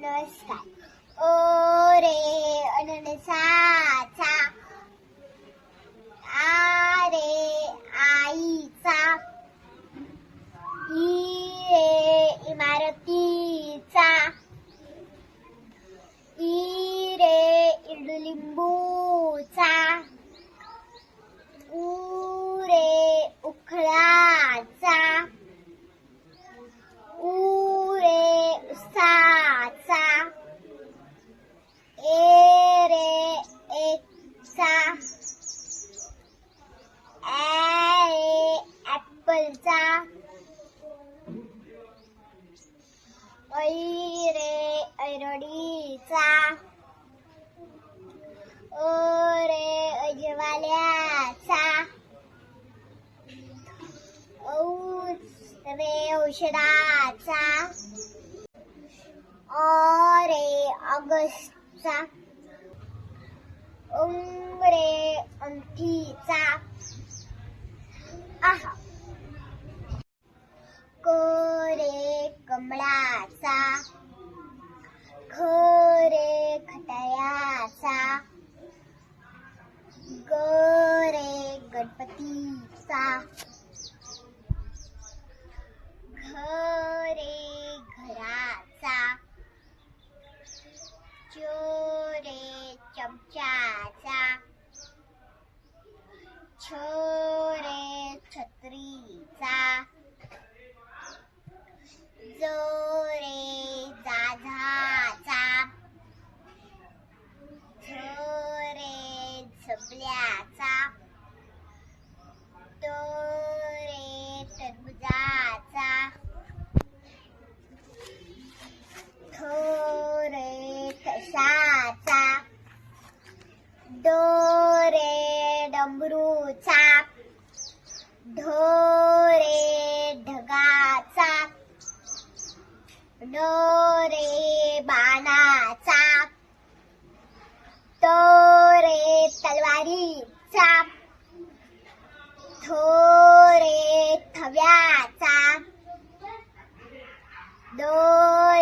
नमस्कार. ओ रे अननसाचा, आ रे आईचा, ई रे इमारतीचा, ई रे इडलिंबूचा, ऊ रे उखळाचा, ऊ रे उसाचा, ए रे एकचा, ए रे ॲपलचा, ऐ रे ऐरोडीचा, ओ रे अजवाल्याचा, औ रे औषधाचा, अ रे ऑगस्टचा, अंग रे अंगठीचा, आहा. क रे कमळाचा, ख रे खटायाचा, ग रे गणपतीचा, घ रे घराचा, च रे चमच्याचा, छ रे छत्रीचा, ज रे जाझाचा, झ रे झबल्याचा, त रे टरबुजाचा, थ रे ठशाचा, ड रे डमरूचा, ढ रे ढगाचा, ण रे बाणाचा, त रे तलवारीचा, थ रे थव्याचा, द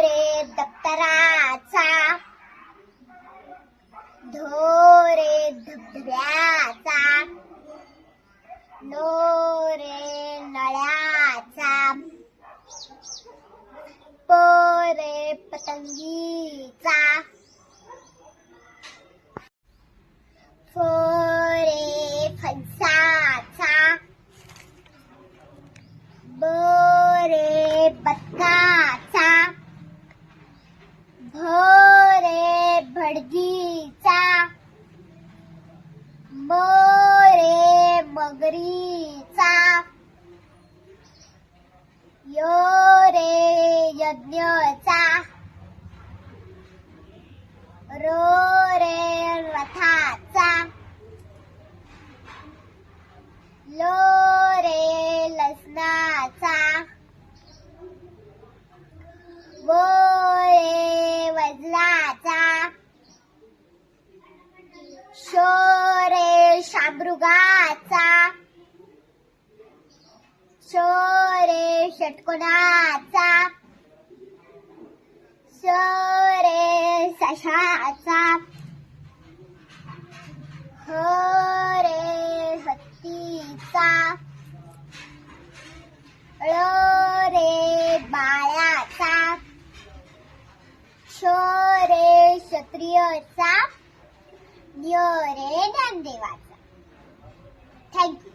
रे दप्तराचा, ध रे धबधब्याचा, न रे नळ्याचा, प रे पतंगीचा, फ रे फणसाचा, ब रे बदकाचा, भ रे भडगीचा, म रे मगरीचा, य रे यज्ञचा, र रे रथाचा, ल रे लसणाचा, व रे वजलाचा, श रे शामृगाचा, ष रे षटकोनाचा, स रे सशाचा, ह रे हत्तीचा, ळ रे बाळाचा, श रे क्षत्रियचा, य रे ज्ञानदेवाचा. थँक्यू.